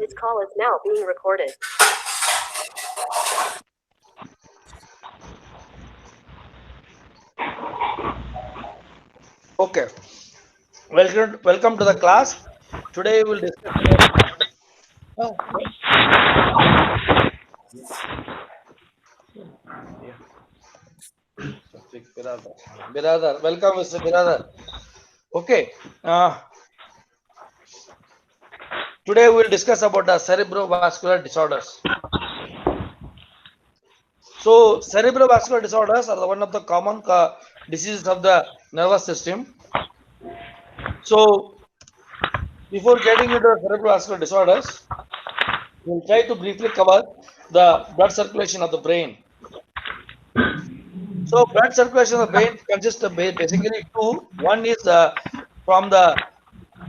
This call is now being recorded. Okay, welcome to the class. Today we will discuss about. Oh, yeah. Biradar. Biradar. Welcome, Mr. Biradar. Okay, today we will discuss about the cerebrovascular disorders. So, cerebrovascular disorders are the one of the common diseases of the nervous system. So, before getting into the cerebrovascular disorders, we will try to briefly cover the blood circulation of the brain. So blood circulation of the brain consists of basically two. One is from the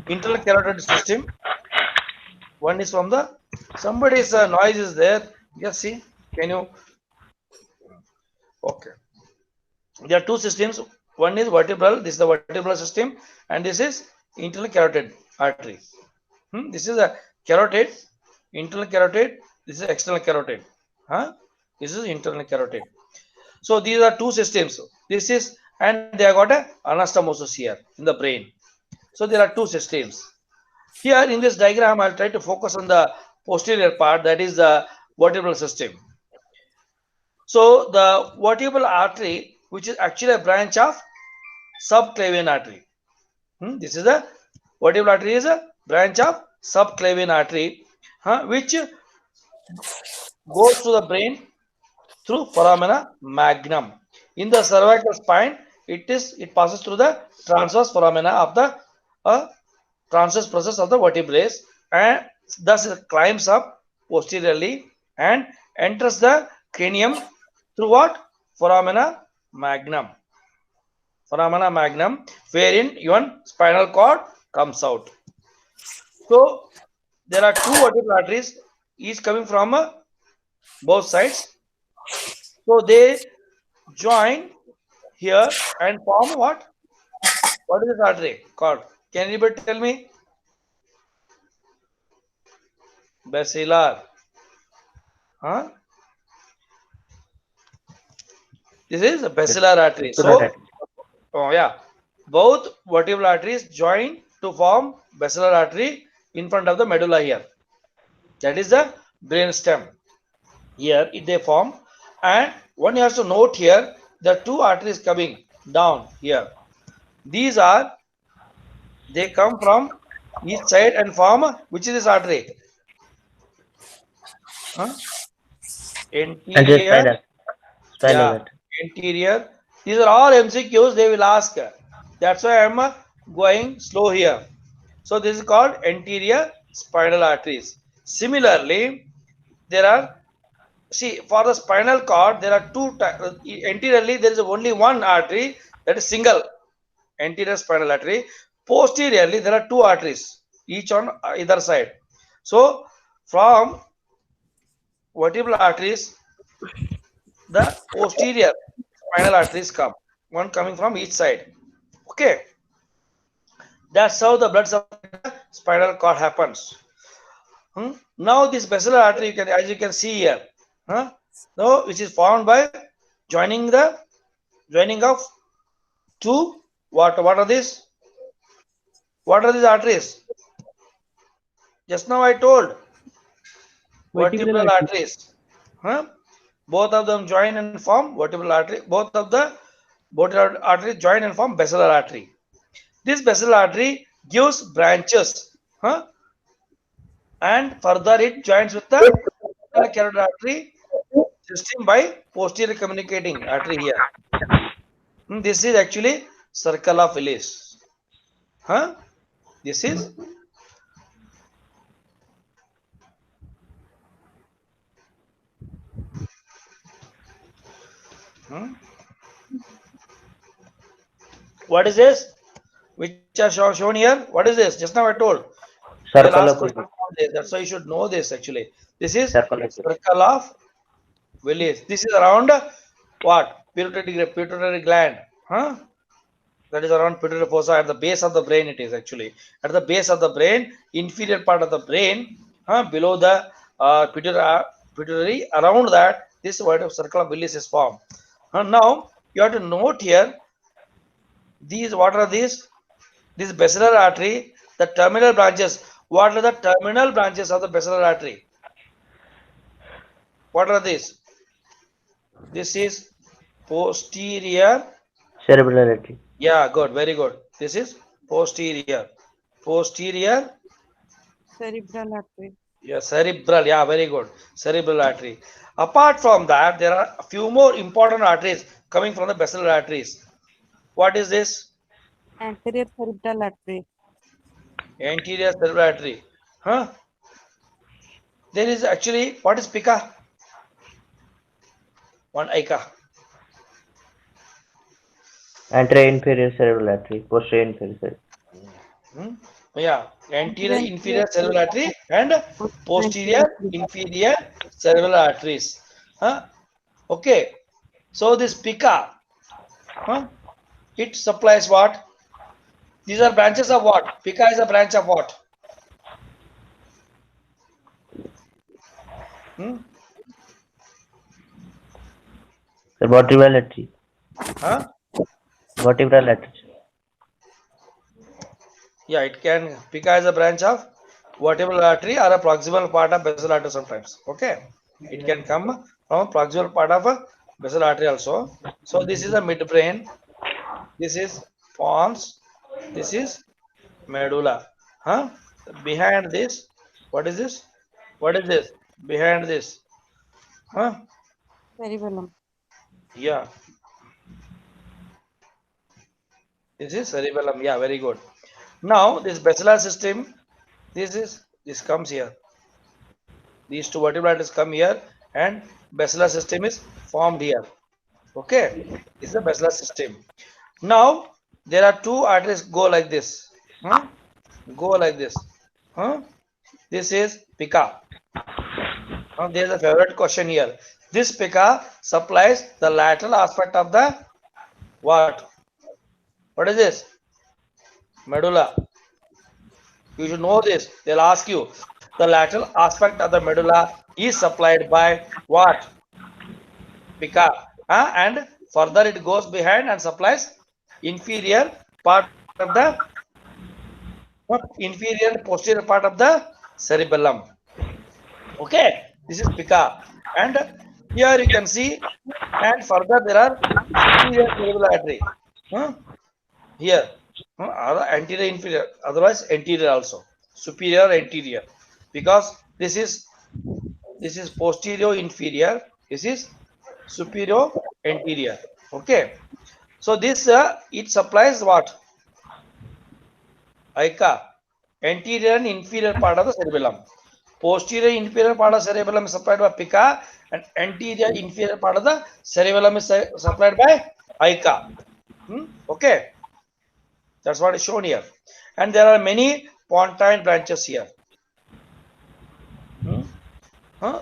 internal carotid system. One is from the somebody's noise is there. Yes, see. Can you? Okay. There are two systems. One is vertebral. This is the vertebral system, and this is internal carotid artery. This is a carotid, internal carotid. This is external carotid. Huh? This is internal carotid. So these are two systems. This is, and they have got a anastomosis here in the brain. So there are two systems. Here in this diagram, I'll try to focus on the posterior part, that is the vertebral system. So the vertebral artery, which is actually a branch of subclavian artery. This is a vertebral artery is a branch of subclavian artery, which goes to the brain through foramina magnum. In the cervical spine, it passes through the transverse foramina of the transverse process of the vertebrae, and thus it climbs up posteriorly and enters the cranium through what? Foramina magnum. Foramina magnum, wherein even spinal cord comes out. So there are two vertebral arteries, each coming from both sides. So they join here and form what? What is this artery called? Can anybody tell me? Basilar. Huh? This is a basilar artery. So, oh yeah, both vertebral arteries join to form basilar artery in front of the medulla here. That is the brain stem. Here they form, and one has to note here the two arteries coming down here. These are, they come from each side and form, which is this artery? Huh? Anterior. Spinal Yeah, cord. interior. These are all MCQs they will ask. That's why I'm going slow here. So this is called anterior spinal arteries. Similarly, there are, see, for the spinal cord, there are two, anteriorly there is only one artery, that is single anterior spinal artery. Posteriorly, there are two arteries, each on either side. So from vertebral arteries, the posterior spinal arteries come, one coming from each side. Okay, that's how the blood supply to the spinal cord happens. Now this basilar artery, you can, as you can see here, now which is formed by joining of two, what are these? What are these arteries? Just now I told Vertebral vertebral artery. arteries. Huh? Both of them join and form vertebral artery. Both of the vertebral arteries join and form basilar artery. This basilar artery gives branches, and further it joins with the carotid artery system by posterior communicating artery here. This is actually circle of Willis. Huh? This is hmm? What is this? Which are shown here? What is this? Just now I told. They will ask Circle question of on this. That's why you should know this actually. This is circle of circle of Willis. This is around what? Pituitary gland. Huh? That is around pituitary fossa at the base of the brain. It is actually at the base of the brain, inferior part of the brain. below the pituitary. Around that, this what circle of Willis is formed. Now you have to note here. These what are these? This basilar artery, the terminal branches. What are the terminal branches of the basilar artery? What are these? This is posterior. Cerebral artery. Yeah, good, very good. This is posterior. Posterior. Cerebral artery. Yeah, cerebral. Yeah, very good. Cerebral artery. Apart from that, there are a few more important arteries coming from the basilar arteries. What is this? Anterior cerebral artery. Anterior cerebral artery. Huh? There is actually, what is pica? One ica. Anterior inferior cerebral artery. Posterior inferior cerebral. Yeah, anterior inferior cerebral artery and posterior inferior cerebral arteries. Huh? Okay. So this pica, it supplies what? These are branches of what? Pica is a branch of what? The vertebral artery. Huh? Vertebral artery. Yeah, it can. Pica is a branch of vertebral artery or a proximal part of basal artery sometimes. Okay. It can come from a proximal part of a basal artery also. So this is a midbrain. This is pons. This is medulla. Huh? Behind this, what is this? What is this? Behind this. Huh? Cerebellum. Yeah. This is cerebellum. Yeah, very good. Now this basilar system, this comes here. These two vertebrae arteries come here and basilar system is formed here. Okay, this is the basilar system. Now there are two arteries go like this. Go like this. This is pica. There is a favorite question here. This pica supplies the lateral aspect of the what? What is this? Medulla. You should know this. They'll ask you. The lateral aspect of the medulla is supplied by what? Pica. And further it goes behind and supplies inferior part of the inferior and posterior part of the cerebellum. Okay, this is pica. And here you can see, and further there are superior cerebral artery. Here, anterior, inferior, otherwise anterior also, superior, anterior, because this is posterior, inferior. This is superior, anterior. Okay, so this it supplies what? Ica, anterior and inferior part of the cerebellum. Posterior inferior part of cerebellum is supplied by pica, and anterior inferior part of the cerebellum is supplied by ica. Okay, that's what is shown here, and there are many pontine branches here.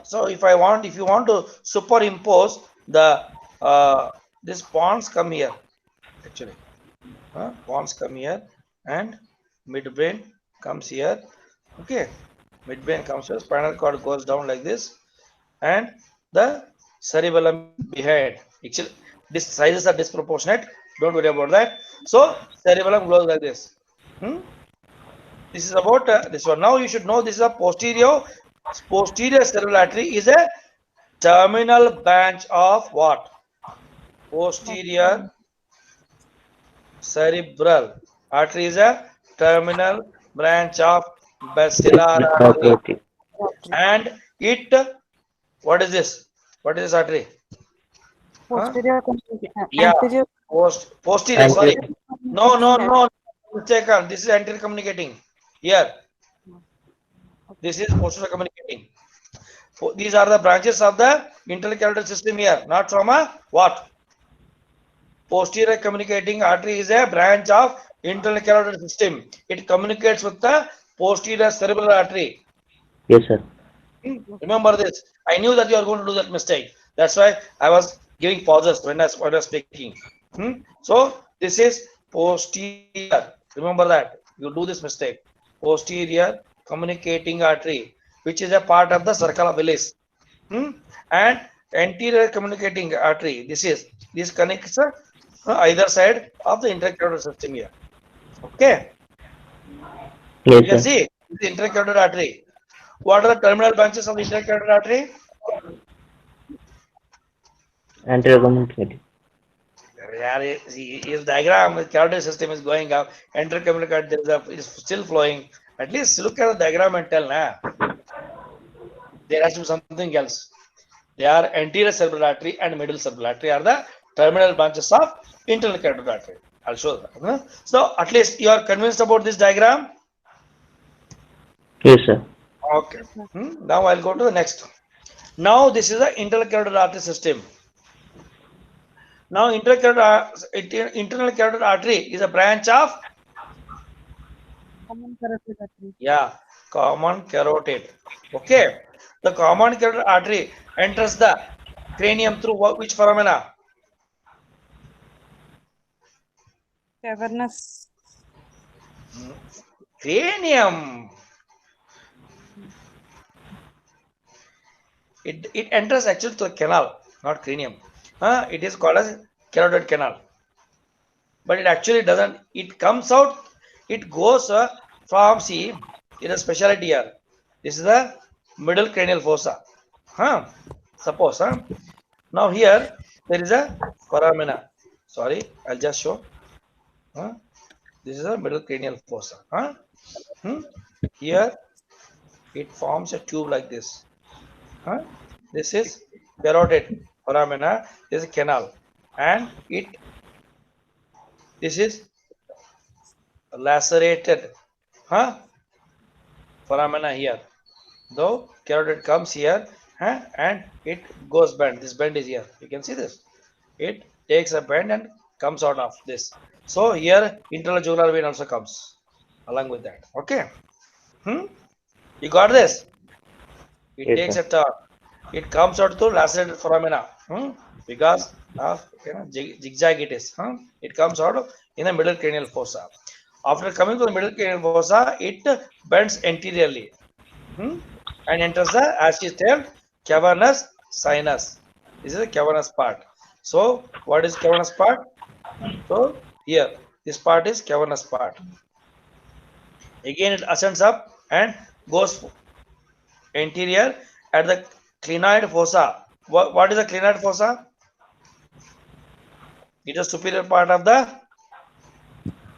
So if you want to superimpose the this pons come here actually. Pons come here and midbrain comes here. Okay, midbrain comes here, spinal cord goes down like this, and the cerebellum behind. Actually, these sizes are disproportionate. Don't worry about that. So cerebellum goes like this. This is about this one. Now you should know this is a posterior cerebral artery is a terminal branch of what? Posterior cerebral artery is a terminal branch of basilar artery. And it, what is this? What is this artery? Posterior. Yeah, Anterior. posterior. Sorry. No. Mistaken. This is anterior communicating. Here. This is posterior communicating. These are the branches of the internal carotid system here, not from a what? Posterior communicating artery is a branch of internal carotid system. It communicates with the posterior cerebral artery. Yes, sir. Remember this. I knew that you are going to do that mistake. That's why I was giving pauses when I was speaking. So this is posterior. Remember that. You do this mistake. Posterior communicating artery. which is a part of the circle of Willis. And anterior communicating artery. This connects either side of the intercarotid system here. Okay, Yes, you can sir. see the intercarotid artery. What are the terminal branches of the intercarotid artery? Anterior communicating. Yeah, see, his diagram, the carotid system is going up, intercommunicate is still flowing. At least look at the diagram and tell, nah, there has to be something else. They are anterior cerebral artery and middle cerebral artery are the terminal branches of internal carotid artery. I'll show that. So at least you are convinced about this diagram. Yes, sir. Okay. Now I'll go to the next. Now this is the internal carotid artery system. Now internal carotid artery is a branch of Common carotid artery. common carotid. Okay. The common carotid artery enters the cranium through which foramina? Cavernous. Cranium. It enters actually to the canal, not cranium. It is called as carotid canal. But it actually doesn't. It comes out. It goes from, see, in a specialty here. This is the middle cranial fossa. Suppose. Now here there is a foramina. Sorry, I'll just show. This is a middle cranial fossa. Here it forms a tube like this. This is carotid foramina. This is a canal, and this is lacerated foramina here. Though carotid comes here and it goes bend. This bend is here. You can see this. It takes a bend and comes out of this. So here internal jugular vein also comes along with that. Okay. You got this? It Yes, takes sir. a turn. It comes out to lacerated foramina because of zigzag it is. It comes out in the middle cranial fossa. After coming to the middle cranial fossa, it bends anteriorly and enters the, as is termed, cavernous sinus. This is the cavernous part. So what is cavernous part? So here this part is cavernous part. Again it ascends up and goes anterior at the clinoid fossa. What is the clinoid fossa? It is superior part of the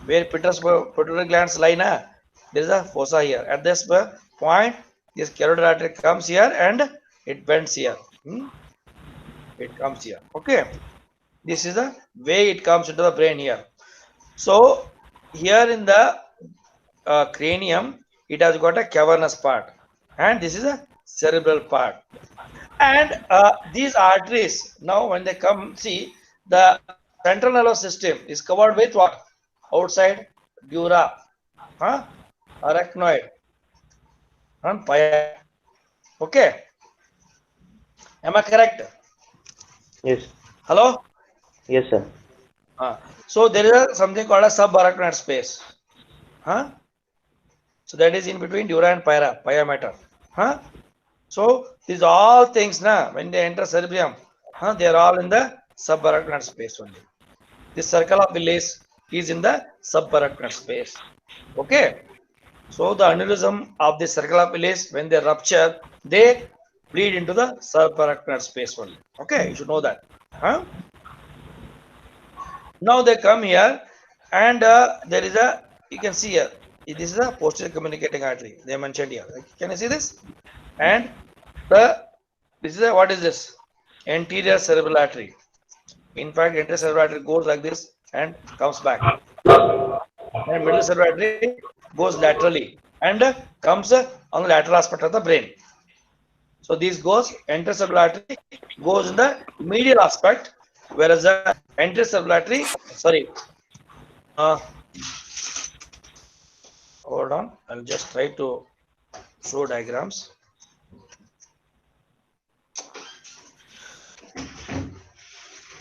where pituitary glands lie. There is a fossa here. At this point, this carotid artery comes here and it bends here. It comes here. Okay. This is the way it comes into the brain here. So here in the cranium, it has got a cavernous part, and this is a cerebral part. And these arteries, now when they come, see, the central nervous system is covered with what? Outside dura, arachnoid, and pia. Okay, am I correct? Yes. Hello. Yes, sir. So there is something called a subarachnoid space. So that is in between dura and pia mater. So these all things now when they enter cerebrium, they are all in the subarachnoid space only. The circle of Willis is in the subarachnoid space. Okay. So the aneurysm of the circle of Willis, when they rupture, they bleed into the subarachnoid space only. Okay, you should know that. Now they come here, and there is a, you can see here, this is a posterior communicating artery. They mentioned here. Can you see this? And this is a, what is this? Anterior cerebral artery. In fact, anterior cerebral artery goes like this and comes back. And middle cerebral artery goes laterally and comes on the lateral aspect of the brain. So this goes, anterior cerebral artery goes in the medial aspect, whereas the anterior cerebral artery, sorry, hold on, I'll just try to show diagrams.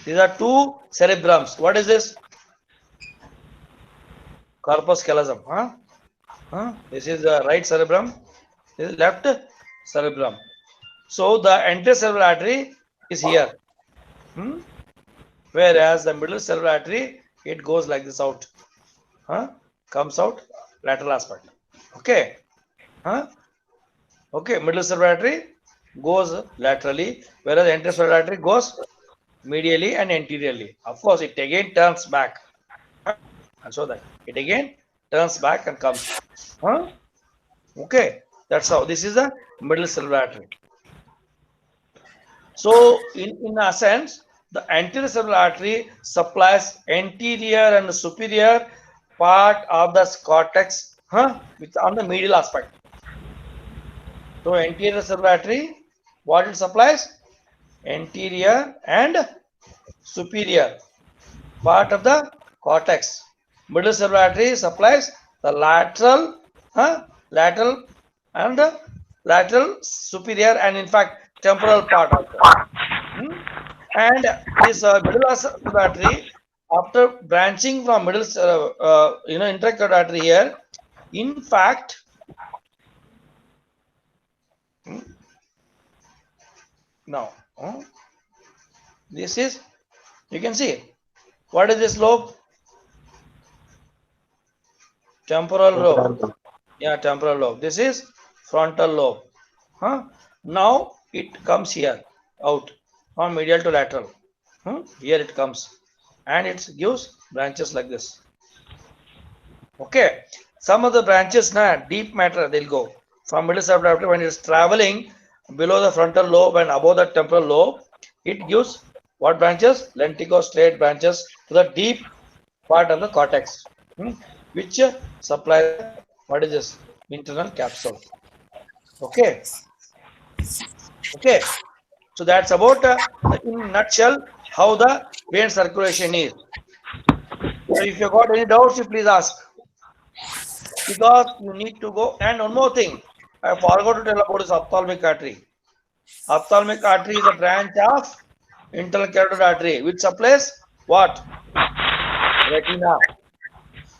These are two cerebrums. What is this? Corpus callosum. This is the right cerebrum. This is left cerebellum. So the anterior cerebral artery is here. Whereas the middle cerebral artery, it goes like this out. Comes out lateral aspect. Okay. Okay, middle cerebral artery goes laterally, whereas anterior cerebral artery goes medially and anteriorly. Of course, it again turns back. And so that it again turns back and comes. Okay, that's how. This is the middle cerebral artery. So, in a sense, the anterior cerebral artery supplies anterior and superior part of the cortex, with on the medial aspect. So, anterior cerebral artery, what it supplies? Anterior and superior part of the cortex. Middle cerebral artery supplies the lateral and the lateral, superior, and in fact temporal part also. And this middle cerebral artery, after branching from middle, intracarotid artery here, in fact, now this is, you can see, what is this lobe? Temporal lobe. Yeah, temporal lobe. This is frontal lobe. Now it comes here out from medial to lateral. Here it comes and it gives branches like this. Okay, some of the branches, deep matter, they'll go from middle cerebral artery. When it's traveling below the frontal lobe and above the temporal lobe, it gives what branches? Lenticular branches to the deep part of the cortex, which supply, what is this? Internal capsule. Okay. So that's about, in a nutshell, how the vein circulation is. So if you got any doubts, you please ask. Because you need to go. And one more thing, I forgot to tell about this ophthalmic artery. Ophthalmic artery is a branch of internal carotid artery, which supplies what? Retina.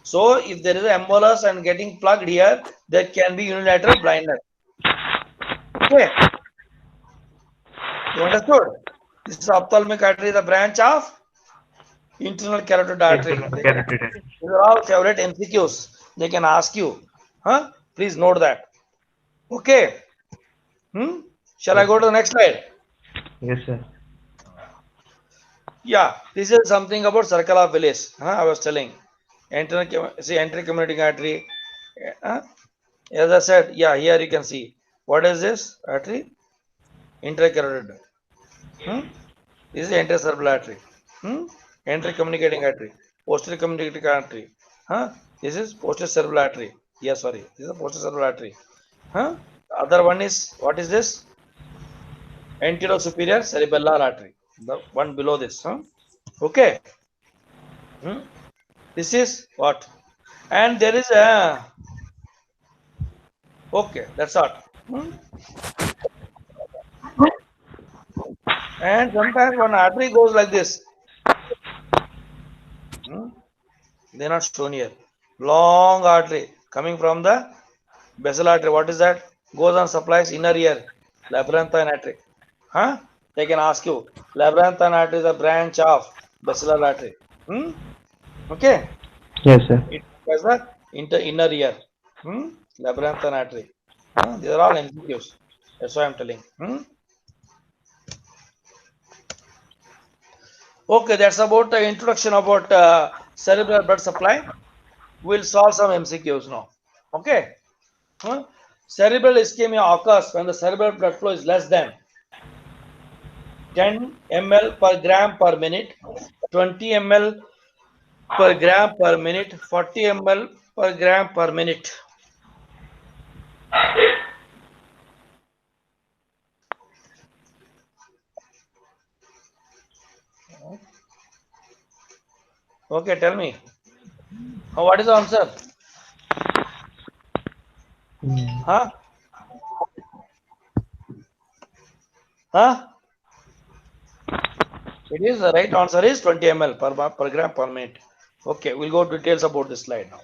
So if there is an embolus and getting plugged here, there can be unilateral blindness. Okay. You understood? This is ophthalmic artery, the branch of internal carotid artery. These are all favorite MCQs. They can ask you. Please note that. Okay. Shall I go to the next slide? Yes, sir. Yeah, this is something about circle of Willis. I was telling. Entry communicating artery. As I said, yeah, here you can see. What is this artery? Intracarotid. This is anterior cerebral artery. Entry communicating artery. Posterior communicating artery. This is posterior cerebral artery. Yeah, sorry. This is a posterior cerebral artery. Other one is, what is this? Anterior superior cerebellar artery. The one below this. Okay. This is what? And there is a. Okay, that's all. And sometimes one artery goes like this. They are not shown here. Long artery coming from the basal artery. What is that? Goes and supplies inner ear. Labyrinthine artery. They can ask you. Labyrinthine artery is a branch of basilar artery. Okay. Yes, sir. It has the inner ear. Labyrinthine artery. These are all MCQs. That's why I'm telling. Okay, that's about the introduction about cerebral blood supply. We'll solve some MCQs now. Okay. Cerebral ischemia occurs when the cerebral blood flow is less than 10 ml per gram per minute, 20 ml per gram per minute, 40 ml per gram per minute. Okay, tell me. What is the answer? It is, the right answer is 20 ml per gram per minute. Okay, we'll go details about this slide now.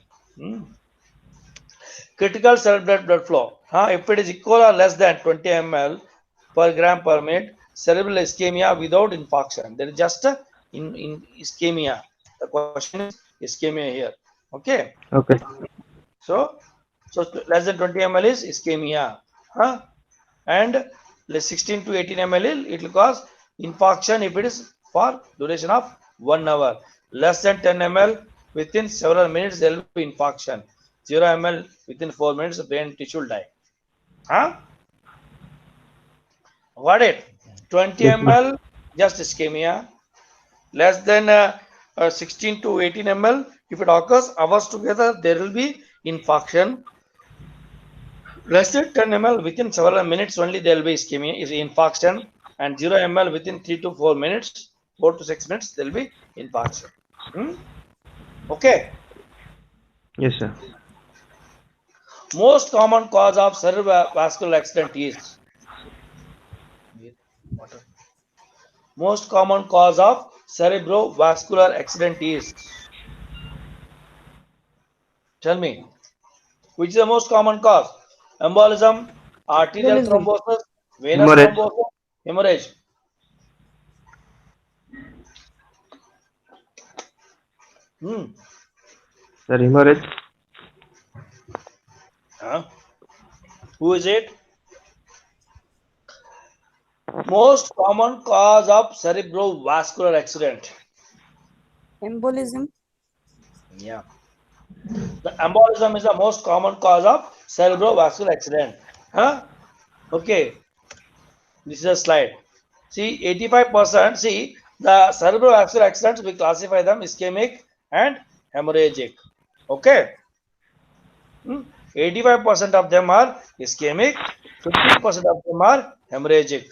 critical cerebral blood flow. If it is equal or less than 20 ml per gram per minute, cerebral ischemia without infarction. There is just a in ischemia. The question is ischemia here. Okay. Okay. So less than 20 ml is ischemia. And 16 to 18 ml it will cause infarction if it is for duration of 1 hour. Less than 10 ml within several minutes there will be infarction. 0 ml within 4 minutes brain tissue will die. Got it? 20 Yes, sir. ml just ischemia. Less than 16 to 18 ml if it occurs hours together there will be infarction. Less than 10 ml within several minutes only there will be ischemia, is infarction, and 0 ml within 3 to 4 minutes, 4 to 6 minutes there will be infarction. Okay. Yes, sir. Most common cause of cerebrovascular accident is most common cause of cerebrovascular accident is, tell me, which is the most common cause? Embolism, arterial Embolism. thrombosis, venous Hemorrhage. thrombosis, hemorrhage. Sir, hemorrhage. Who is it? Most common cause of cerebrovascular accident. Embolism. Yeah. The embolism is the most common cause of cerebrovascular accident. Okay. This is a slide. See, 85%. See, the cerebrovascular accidents, we classify them ischemic and hemorrhagic. Okay. 85% of them are ischemic, 15% of them are hemorrhagic.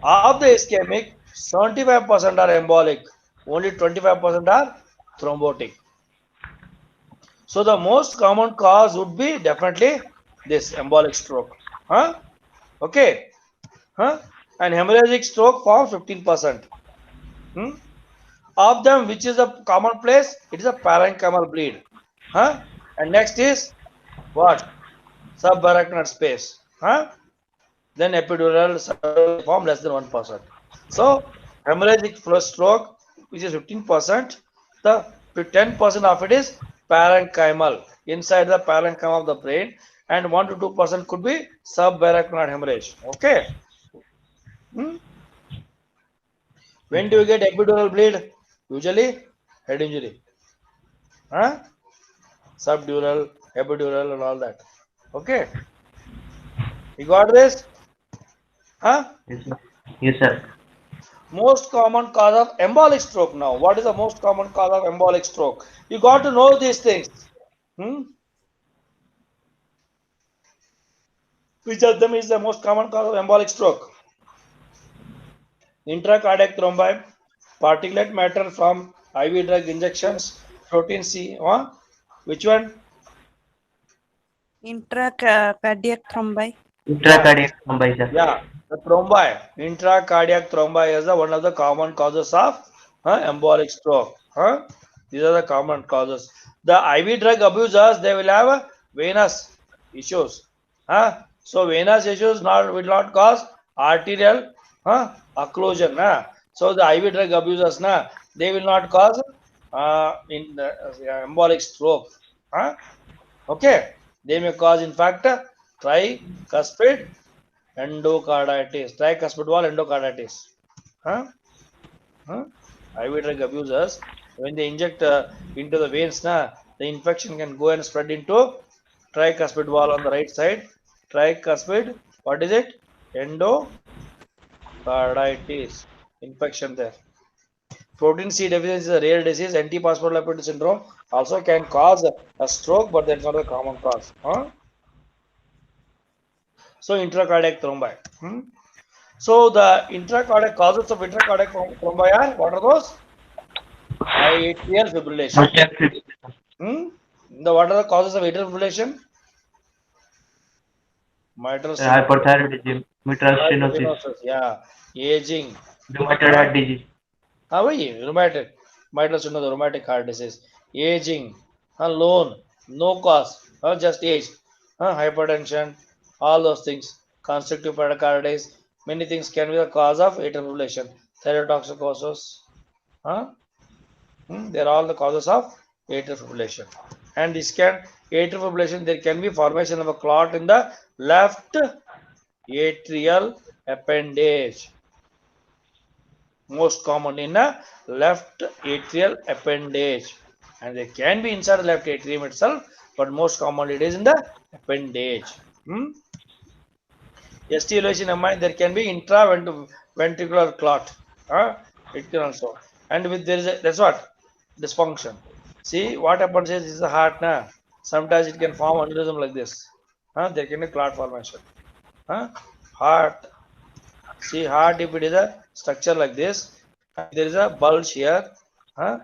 Of the ischemic, 75% are embolic, only 25% are thrombotic. So the most common cause would be definitely this embolic stroke. Okay. And hemorrhagic stroke forms 15%. Of them, which is a commonplace, it is a parenchymal bleed. And next is what? Subarachnoid space. Then epidural form less than 1%. So hemorrhagic stroke, which is 15%, the 10% of it is parenchymal, inside the parenchyma of the brain, and 1 to 2% could be subarachnoid hemorrhage. Okay. When do you get epidural bleed? Usually head injury. Subdural, epidural, and all that. Okay. You got this? Yes, sir. Yes, sir. Most common cause of embolic stroke now. What is the most common cause of embolic stroke? You got to know these things. Which of them is the most common cause of embolic stroke? Intracardiac thrombi, particulate matter from IV drug injections, protein C. Which one? Intracardiac thrombi. Intracardiac thrombi, sir. Yeah, the thrombi. Intracardiac thrombi is one of the common causes of embolic stroke. These are the common causes. The IV drug abusers, they will have venous issues. So venous issues will not cause arterial occlusion. So the IV drug abusers, they will not cause embolic stroke. Okay, they may cause in fact tricuspid endocarditis, tricuspid wall endocarditis. IV drug abusers, when they inject into the veins, the infection can go and spread into tricuspid wall on the right side. Tricuspid, what is it? Endocarditis infection there. Protein C deficiency is a rare disease. Antiphospholipid syndrome also can cause a stroke, but that's not a common cause. So intracardiac thrombi. So the intracardiac causes of intracardiac thrombi are, what are those? Atrial fibrillation. What are the causes of atrial fibrillation? Mitral Hyperthyroidism, mitral stenosis, yeah, aging. rheumatoid heart disease. Rheumatic, mitral stenosis, rheumatic heart disease, aging, alone, no cause, or just age, hypertension, all those things, constrictive pericarditis, many things can be the cause of atrial fibrillation, thyrotoxicosis, they're all the causes of atrial fibrillation. And this can, atrial fibrillation, there can be formation of a clot in the left atrial appendage. Most common in a left atrial appendage, and they can be inside the left atrium itself, but most commonly it is in the appendage. ST elevation MI, there can be intraventricular clot. It can also, and with there is a, that's what dysfunction. See what happens is this is the heart na. Sometimes it can form aneurysm like this. There can be clot formation. Heart. See heart, if it is a structure like this, there is a bulge here. There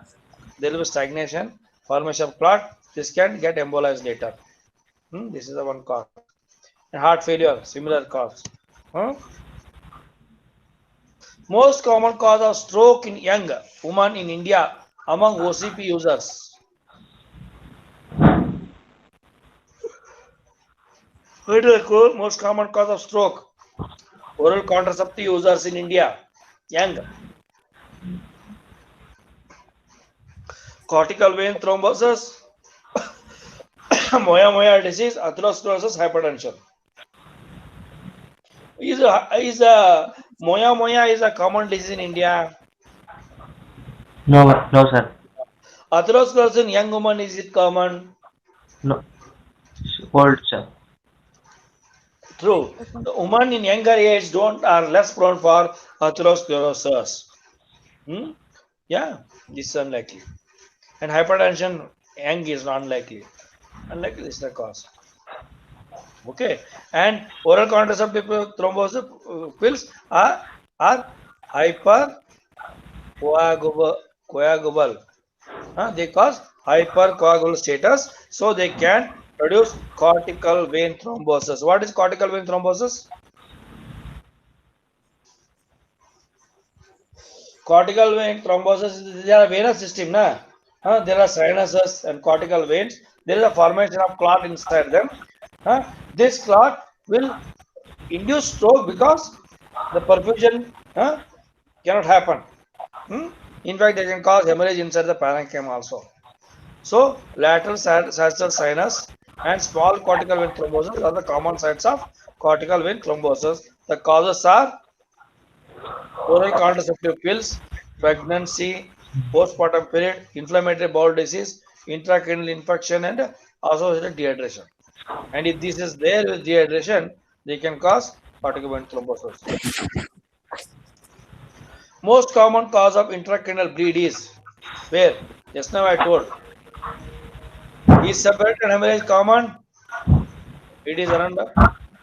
will be stagnation, formation of clot. This can get embolized later. This is the one cause. And heart failure, similar cause. Most common cause of stroke in young women in India among OCP users. What is the most common cause of stroke? Oral contraceptive users in India, young. Cortical vein thrombosis, moya disease, atherosclerosis, hypertension. Is a moya is a common disease in India? No, sir. Atherosclerosis in young women, is it common? No. Old, sir. True. The women in younger age are less prone for atherosclerosis. Yeah, this is unlikely. And hypertension, young is unlikely. Unlikely is the cause. Okay. And oral contraceptive thrombosis pills are hypercoagulable. They cause hypercoagulable status, so they can produce cortical vein thrombosis. What is cortical vein thrombosis? Cortical vein thrombosis is a venous system, na? There are sinuses and cortical veins. There is a formation of clot inside them. This clot will induce stroke because the perfusion cannot happen. In fact, they can cause hemorrhage inside the parenchyma also. So, lateral sagittal sinus and small cortical vein thrombosis are the common sites of cortical vein thrombosis. The causes are oral contraceptive pills, pregnancy, postpartum period, inflammatory bowel disease, intracranial infection, and associated dehydration. And if this is there with dehydration, they can cause cortical vein thrombosis. Most common cause of intracranial bleed is where? Just now I told. Is separated hemorrhage common? It is around.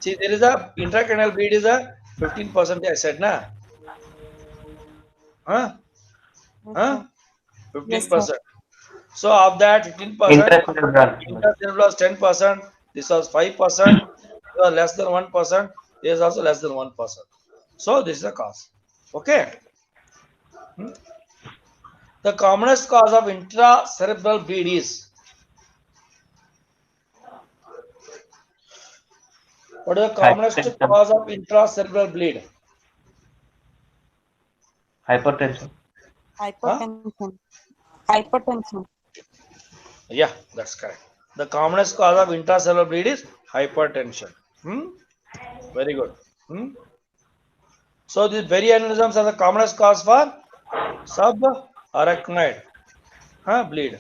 See, there is a intracranial bleed is a 15%. I said na. 15%. So of that 15%, intracerebral was 10%. This was 5%. This was less than 1%. This is also less than 1%. So this is the cause. Okay. The commonest cause of intracerebral bleed is, what is the commonest cause of intracerebral bleed? Hypertension. Hypertension. Yeah, that's correct. The commonest cause of intracerebral bleed is hypertension. Very good. So these berry aneurysms are the commonest cause for subarachnoid bleed.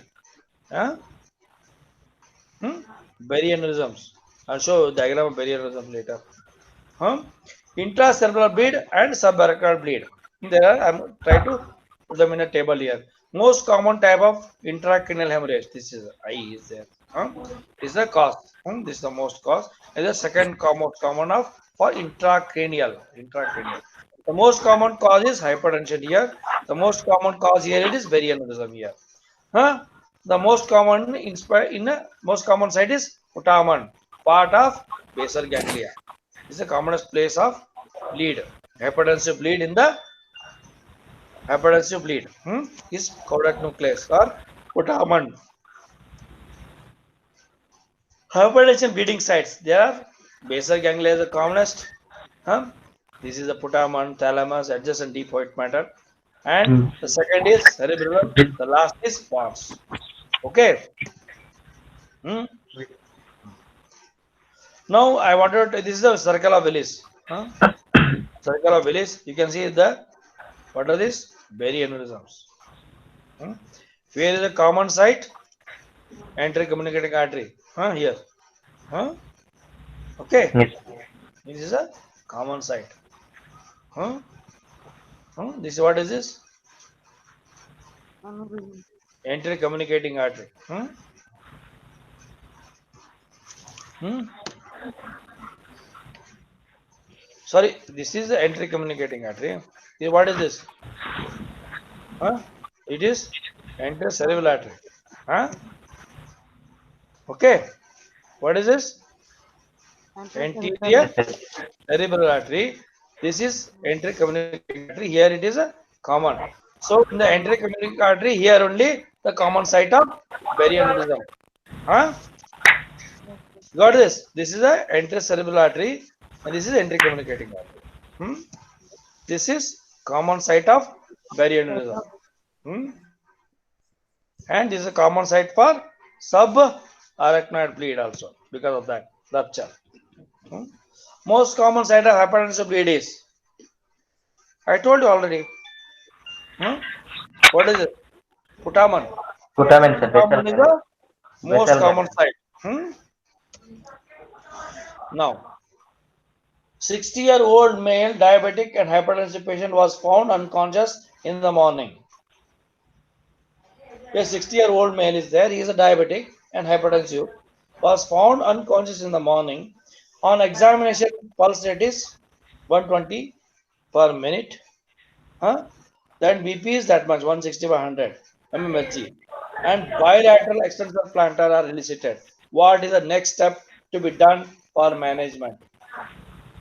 Berry aneurysms. I'll show you diagram of berry aneurysm later. Intracerebral bleed and subarachnoid bleed. There are, I'm trying to put them in a table here. Most common type of intracranial hemorrhage. This is I is there. This is the cause. This is the most cause. And the second most common of for intracranial. The most common cause is hypertension here. The most common cause here it is berry aneurysm here. The most common most common site is putamen, part of basal ganglia. This is the commonest place of bleed. Hypertensive bleed in the hypertensive bleed is caudatic nucleus or putamen. Hypertension bleeding sites. There are basal ganglia is the commonest. This is the putamen, thalamus, adjacent deep white matter. And the second is cerebellum. The last is pons. Okay. Hmm? Now I wanted to, this is the circle of Willis. Circle of Willis. You can see the what are these? Berry aneurysms. Where is the common site? Entry communicating artery. Here. Okay. Yes. This is a common site. This what is this? Entry communicating artery. Sorry, this is the entry communicating artery. What is this? It is entry cerebral artery. Okay. What is this? Anterior cerebral artery. This is entry communicating artery. Here it is a common. So in the entry communicating artery, here only the common site of berry aneurysm. Got this? This is a entry cerebral artery, and this is entry communicating artery. This is common site of berry aneurysm. And this is a common site for subarachnoid bleed also because of that rupture. Most common site of hypertensive bleed is, I told you already. What is it? Putamen. Putamen, sir. Putamen is the most Basal common site. Now, 60-year-old male diabetic and hypertensive patient was found unconscious in the morning. A 60-year-old male is there. He is a diabetic and hypertensive. Was found unconscious in the morning. On examination, pulse rate is 120 per minute. Then BP is that much, 160 by 100 mmHg. And bilateral extensor plantar are elicited. What is the next step to be done for management?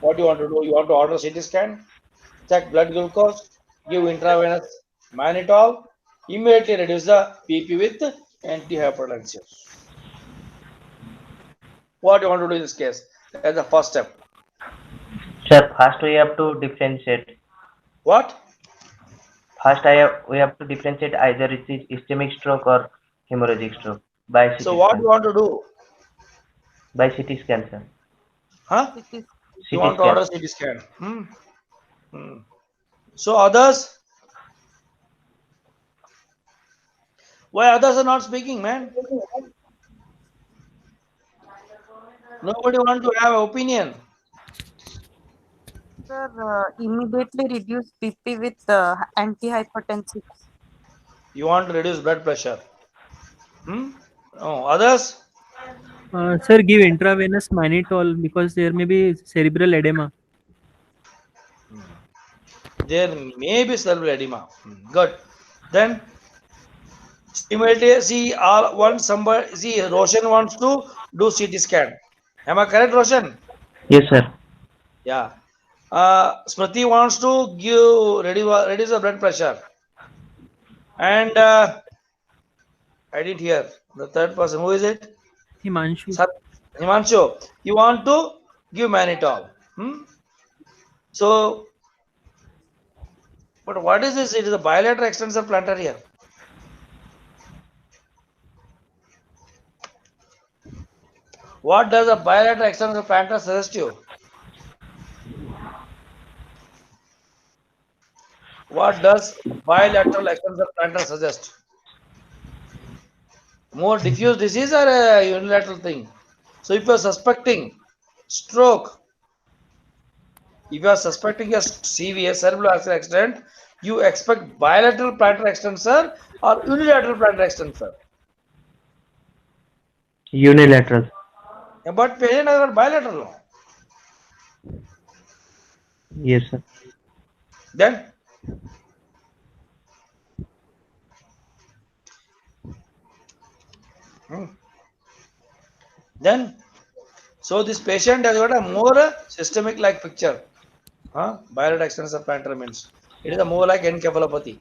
What do you want to do? You want to order CT scan, check blood glucose, give intravenous mannitol, immediately reduce the BP with antihypertensives. What do you want to do in this case? That's the first step. Sir, first we have to differentiate. What? First, we have to differentiate either it is ischemic stroke or hemorrhagic stroke by CT So what scan. do you want to do? By CT scan, sir. You want to order CT scan. So others? Why others are not speaking, man? Nobody want to have opinion. Sir, immediately reduce BP with antihypertensives. You want to reduce blood pressure. Oh, others? Sir, give intravenous mannitol because there may be cerebral edema. There may be cerebral edema. Good. Then immediately see Roshan wants to do CT scan. Am I correct, Roshan? Yes, sir. Yeah. Smriti wants to reduce the blood pressure. And I didn't hear the third person. Who is it? Himanshu. Himanshu. You want to give mannitol. So, but what is this? It is a bilateral extensor plantar here. What does a bilateral extensor plantar suggest you? What does bilateral extensor plantar suggest? More diffuse disease or a unilateral thing? So if you are suspecting stroke, if you are suspecting a CVA, cerebrovascular accident, you expect bilateral plantar extensor or unilateral plantar extensor? Unilateral. Yeah, but patient has got bilateral. Yes, sir. Then so this patient has got a more systemic like picture. Bilateral extensor plantar means it is a more like encephalopathy.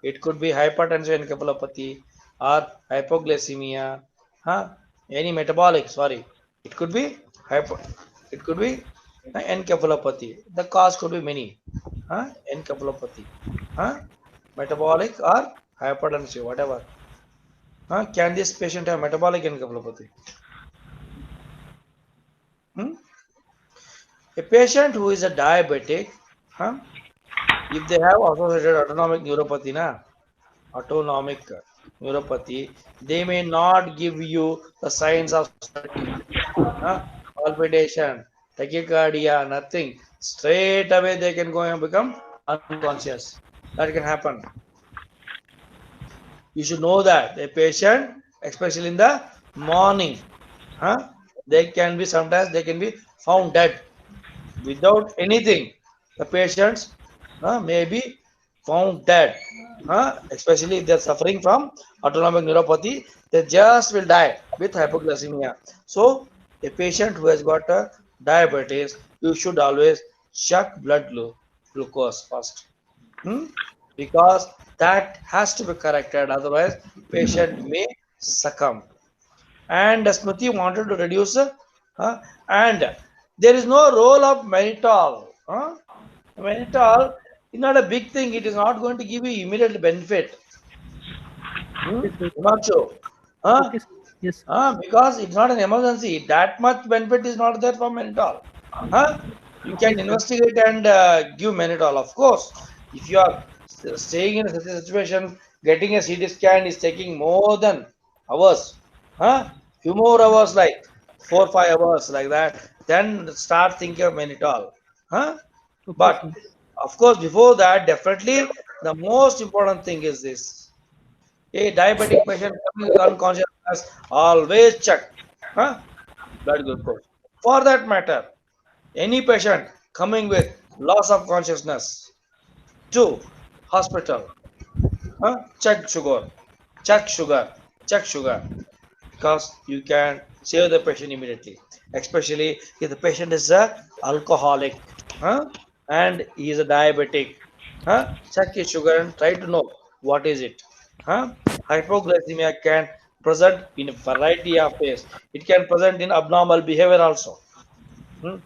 It could be hypertension encephalopathy or hypoglycemia, any metabolic, sorry, it could be hyper, it could be encephalopathy. The cause could be many. Encephalopathy, metabolic or hypertensive, whatever. Can this patient have metabolic encephalopathy? Hmm? A patient who is a diabetic, if they have associated autonomic neuropathy, autonomic neuropathy, they may not give you the signs of huh, palpitation, tachycardia, nothing. Straight away they can go and become unconscious. That can happen. You should know that a patient, especially in the morning, they can be sometimes they can be found dead without anything. The patients may be found dead, especially if they're suffering from autonomic neuropathy. They just will die with hypoglycemia. So, a patient who has got a diabetes, you should always check blood glucose first. Because that has to be corrected, otherwise patient may succumb. And Smriti wanted to reduce, and there is no role of mannitol. Mannitol is not a big thing. It is not going to give you immediate benefit. Okay, sir. Himanshu, huh? Okay, sir. Yes. Because it's not an emergency. That much benefit is not there for mannitol. You Okay, can sir. investigate and give mannitol. Of course, if you are staying in such a situation, getting a CT scan is taking more than hours. Few more hours, like 4 5 hours, like that. Then start thinking of mannitol. Okay, But sir. of course, before that, definitely the most important thing is this: a diabetic patient coming with unconsciousness, always check blood glucose. For that matter, any patient coming with loss of consciousness to hospital, check sugar, check sugar, check sugar, because you can save the patient immediately. Especially if the patient is a alcoholic, and he is a diabetic, check his sugar and try to know what is it. Hypoglycemia can present in a variety of ways. It can present in abnormal behavior also. Hmm.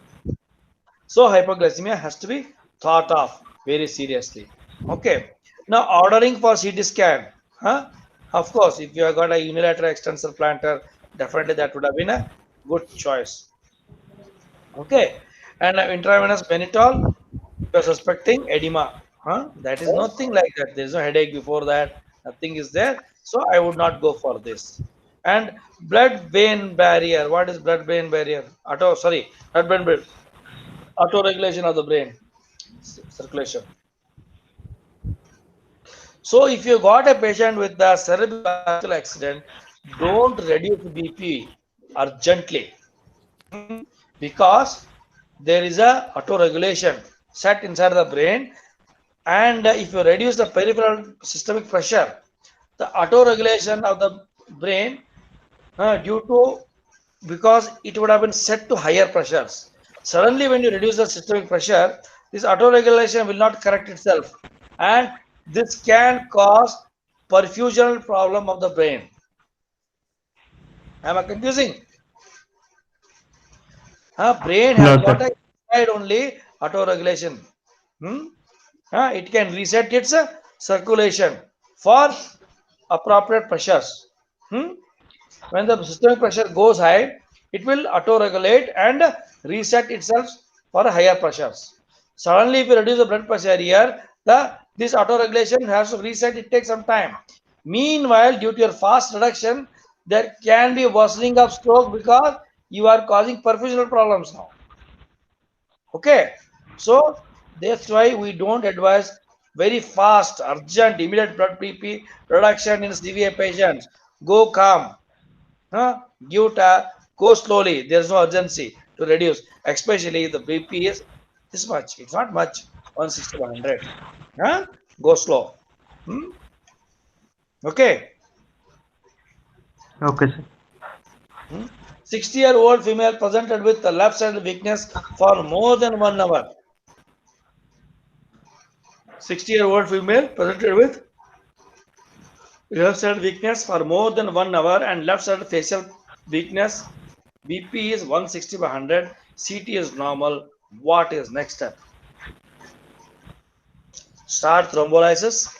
So hypoglycemia has to be thought of very seriously. Okay. Now ordering for CT scan. Of course, if you have got a unilateral extensor plantar, definitely that would have been a good choice. Okay. And intravenous mannitol, you're suspecting edema. That is nothing like that. There's no headache before that. Nothing is there. So I would not go for this. And blood-brain barrier. What is blood-brain barrier? Blood-brain barrier. Auto-regulation of the brain circulation. So if you got a patient with the cerebrovascular accident, don't reduce BP urgently, because there is a auto-regulation set inside the brain, and if you reduce the peripheral systemic pressure, the auto-regulation of the brain, due to, because it would have been set to higher pressures. Suddenly, when you reduce the systemic pressure, this auto-regulation will not correct itself, and this can cause perfusional problem of the brain. Am I confusing? Brain has No, got sir. a inside only auto-regulation. It can reset its circulation for appropriate pressures. When the systemic pressure goes high, it will auto-regulate and reset itself for higher pressures. Suddenly, if you reduce the blood pressure here, this auto-regulation has to reset. It takes some time. Meanwhile, due to your fast reduction, there can be worsening of stroke because you are causing perfusional problems now. Okay, so that's why we don't advise very fast, urgent, immediate blood BP reduction in severe patients. Go calm. Give go slowly. There's no urgency to reduce, especially if the BP is this much. It's not much, 160 100. Go slow. Okay. Okay, sir. 60-year-old female presented with the left side weakness for more than 1 hour. 60-year-old female presented with left side weakness for more than 1 hour and left side facial weakness. BP is 160 by 100. CT is normal. What is next step? Start thrombolysis.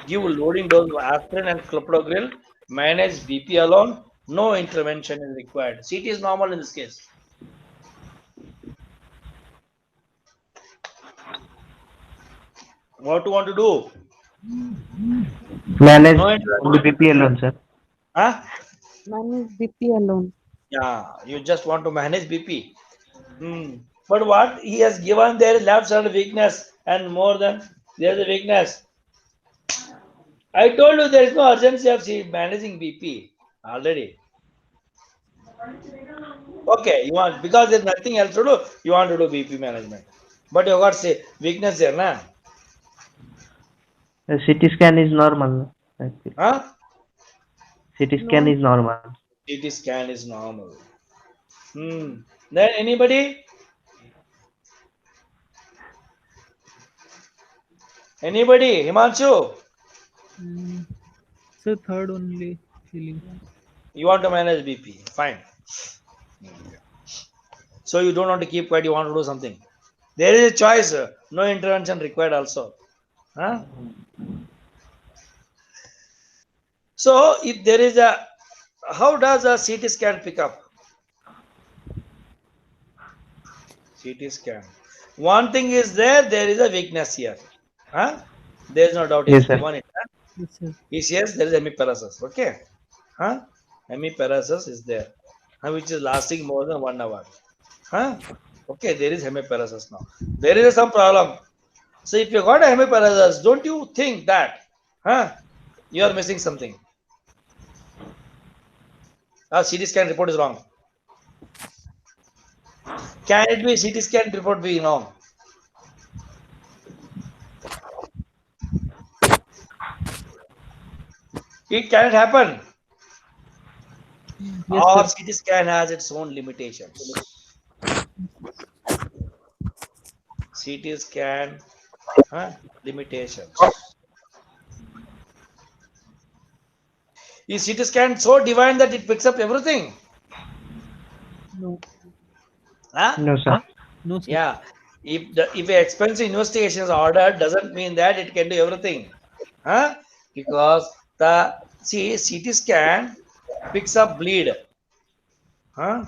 Give loading dose of aspirin and clopidogrel. Manage BP alone. No intervention is required. CT is normal in this case. What do you want to do? Manage No only intervention. BP alone, sir. Huh? Manage BP alone. Yeah, you just want to manage BP. But what he has given there is left side weakness and more than there is a weakness. I told you there is no urgency of managing BP already. Okay, you want because there's nothing else to do, you want to do BP management. But you got say weakness there, na? The CT scan is normal. Actually. Huh? CT scan is normal. CT scan is normal. Then anybody? Anybody? Himanshu? So third only feeling. You want to manage BP. Fine. So you don't want to keep quiet, you want to do something. There is a choice, no intervention required also. Huh? So if there is a, how does a CT scan pick up? CT scan. One thing is there is a weakness here. Huh? There is no doubt. Yes, He's sir. given it. Huh? Yes, sir. He says there is hemiparesis. Okay. Huh? Hemiparesis is there, which is lasting more than 1 hour. Huh? Okay, there is hemiparesis now. There is some problem. So if you got a hemiparesis, don't you think that you are missing something? CT scan report is wrong. Can it be CT scan report being wrong? It can happen. Yes, Or sir. CT scan has its own limitations. CT scan limitations. Is CT scan so divine that it picks up everything? No. Huh? No, sir. No, sir. Yeah. If an expensive investigation is ordered, doesn't mean that it can do everything. Huh? Because the CT scan picks up bleed. Huh?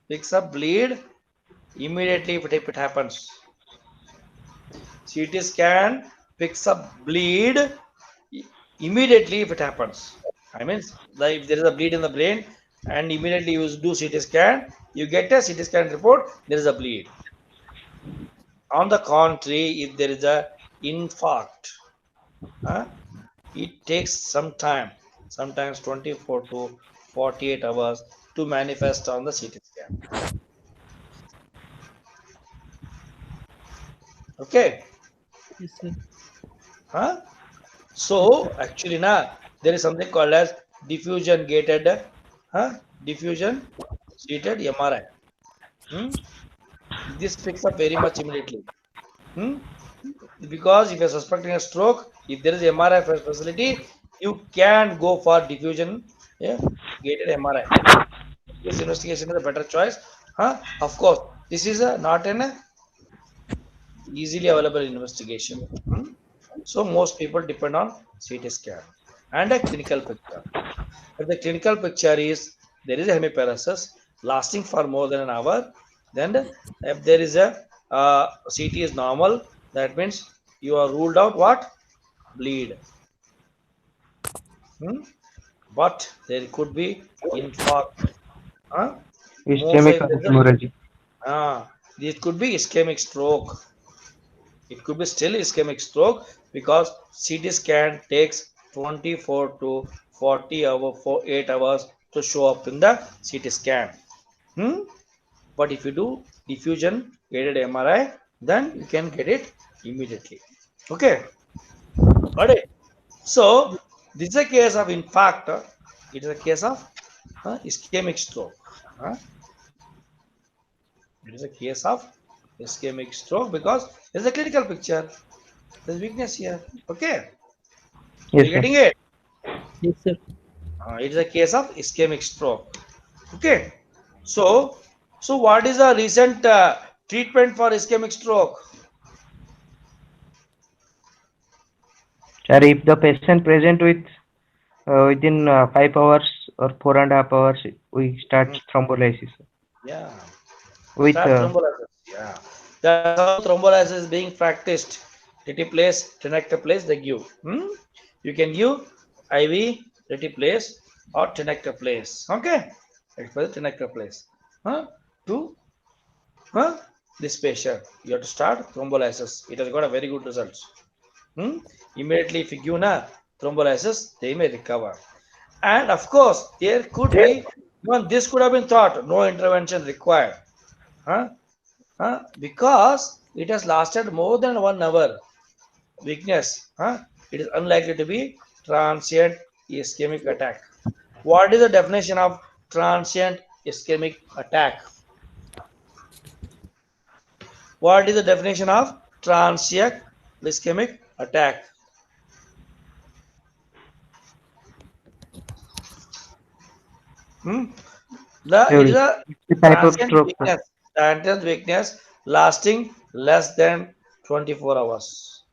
Picks up bleed immediately if it happens. CT scan picks up bleed immediately if it happens. I mean, if there is a bleed in the brain and immediately you do CT scan, you get a CT scan report, there is a bleed. On the contrary, if there is a infarct, it takes some time, sometimes 24 to 48 hours to manifest on the CT scan. Okay. Yes, sir. So actually now there is something called as diffusion gated diffusion gated MRI. This picks up very much immediately. Because if you're suspecting a stroke, if there is MRI facility, you can go for diffusion gated MRI. This investigation is a better choice. Of course, this is not an easily available investigation. So most people depend on CT scan and a clinical picture. If the clinical picture is there is a hemiparesis lasting for more than an hour, then if there is a CT is normal, that means you are ruled out what? Bleed. But there could be infarct. Ischemic hemorrhage. It could be ischemic stroke. It could be still ischemic stroke because CT scan takes 24 to 40 hours, 8 hours to show up in the CT scan. But if you do diffusion aided MRI, then you can get it immediately. Okay, got it. So this is a case of infarct. It is a case of ischemic stroke. It is a case of ischemic stroke because there is a clinical picture. There's weakness here. Okay. Yes, You're getting it? Yes, sir. It is a case of ischemic stroke. Okay. So what is the recent treatment for ischemic stroke? Sir, if the patient present with within 5 hours or 4.5 hours, we start thrombolysis Yeah. with Start thrombolysis. Yeah. That's how thrombolysis is being practiced. Tenecteplase, they give. You can give IV Tenecteplase or Tenecteplase. Okay. Express Tenecteplase. To this patient, you have to start thrombolysis. It has got a very good results. Immediately, if you give thrombolysis, they may recover. And of course, there could be even this could have been thought no intervention required. Because it has lasted more than 1 hour. Weakness. It is unlikely to be transient ischemic attack. What is the definition of transient ischemic attack? What is the definition of transient ischemic attack? It is a type of transient stroke, sir. weakness. Transient weakness lasting less than 24 hours.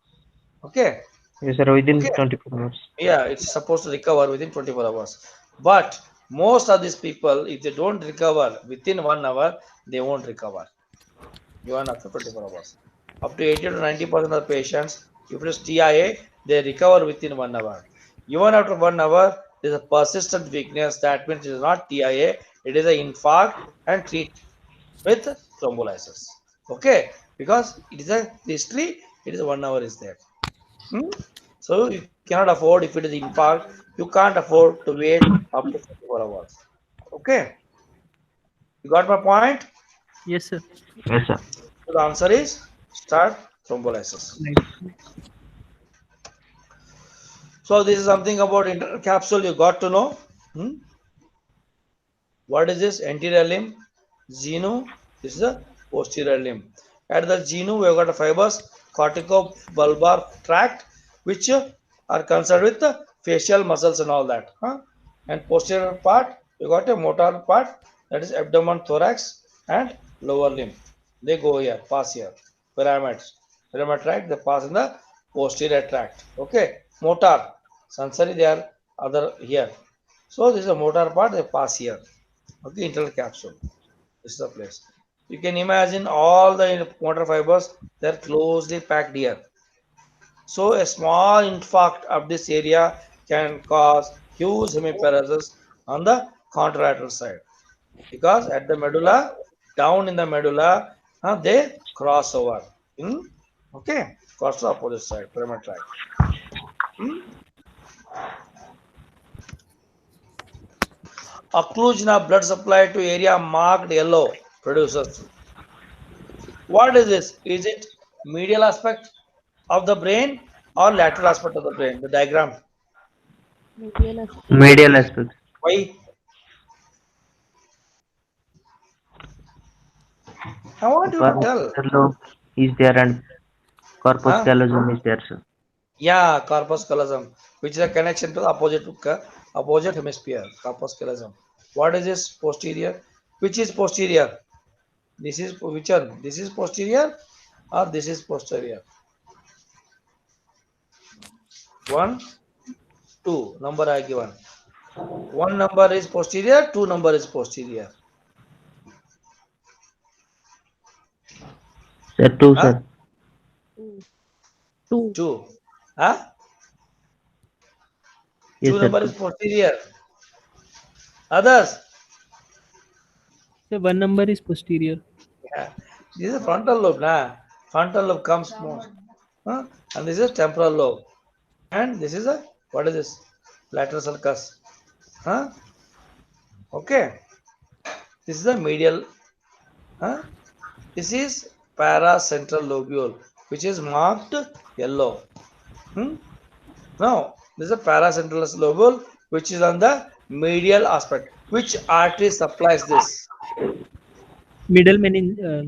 Okay. Yes, sir, within Okay. 24 hours. Yeah, it's supposed to recover within 24 hours. But most of these people, if they don't recover within 1 hour, they won't recover. Even after 24 hours. Up to 80 to 90% of patients, if it is TIA, they recover within 1 hour. Even after 1 hour, there is a persistent weakness. That means it is not TIA, it is an infarct and treat with thrombolysis. Okay, because it is a history, it is 1 hour is there. So you cannot afford if it is infarct, you can't afford to wait up to 24 hours. Okay, you got my point? Yes, sir. Yes, sir. So the answer is start thrombolysis. Right. So this is something about internal capsule you got to know. What is this? Anterior limb, genu. This is the posterior limb. At the genu, we have got a fibers, corticobulbar tract, which are concerned with the facial muscles and all that. And posterior part, we got a motor part, that is abdomen, thorax, and lower limb. They go here, pass here. Pyramids, pyramid tract, they pass in the posterior tract. Okay, motor, sensory, they are other here. So this is a motor part, they pass here. Okay, internal capsule. This is the place. You can imagine all the motor fibers, they're closely packed here. So a small infarct of this area can cause huge hemiparesis on the contralateral side. Because at the medulla, down in the medulla, they cross over. Okay, cross to opposite side, pyramid tract. Occlusion of blood supply to area marked yellow produces. What is this? Is it medial aspect of the brain or lateral aspect of the brain? The diagram. Medial aspect. Medial aspect. Why? I want you to tell. Corpus lobe is there and corpus Huh? callosum is there, sir. Yeah, corpus callosum, which is a connection to the opposite hemisphere. Corpus callosum. What is this posterior? Which is posterior? This is which one? This is posterior or this is posterior? 1, 2 number I given. 1 number is posterior, 2 number is posterior. Sir, 2, sir. 2. 2. Yes, 2 sir. number is posterior. Others? So 1 number is posterior. Yeah. This is a frontal lobe. Frontal lobe comes most. And this is temporal lobe. And this is a, what is this? Lateral sulcus. Okay. This is the medial. This is paracentral lobule, which is marked yellow. Now, this is a paracentral lobule, which is on the medial aspect. Which artery supplies this? Middle middle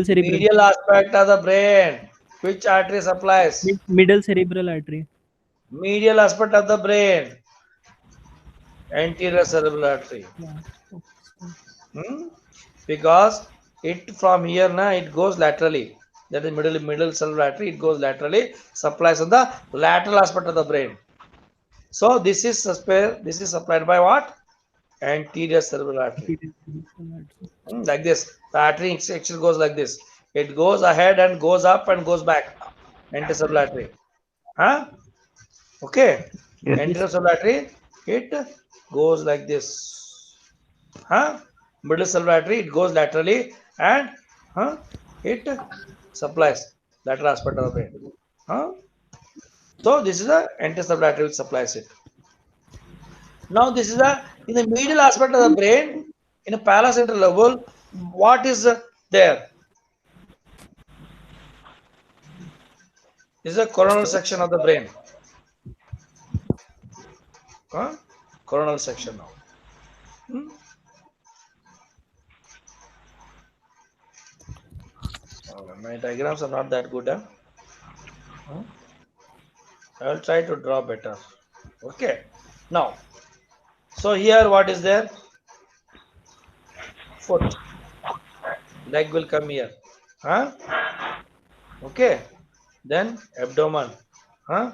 cerebral. Medial aspect of the brain. Which artery supplies? Middle cerebral artery. Medial aspect of the brain. Anterior cerebral artery. Yeah. Okay. Hmm? Because it from here now it goes laterally. That is middle cerebral artery. It goes laterally, supplies on the lateral aspect of the brain. So this is supplied by what? Anterior cerebral artery. Like this. The artery actually goes like this. It goes ahead and goes up and goes back. Anterior cerebral artery. Huh? Okay. Yes. Anterior cerebral artery. It goes like this. Huh? Middle cerebral artery. It goes laterally and it supplies lateral aspect of the brain. Huh? So this is the anterior cerebral artery which supplies it. Now this is a in the medial aspect of the brain in a paracentral level. What is there? This is a coronal section of the brain. Huh? Coronal section now. Hmm? My diagrams are not that good. Huh? I will try to draw better. Okay. Now, so here what is there? Foot. Leg will come here. Huh? Okay. Then abdomen. Huh?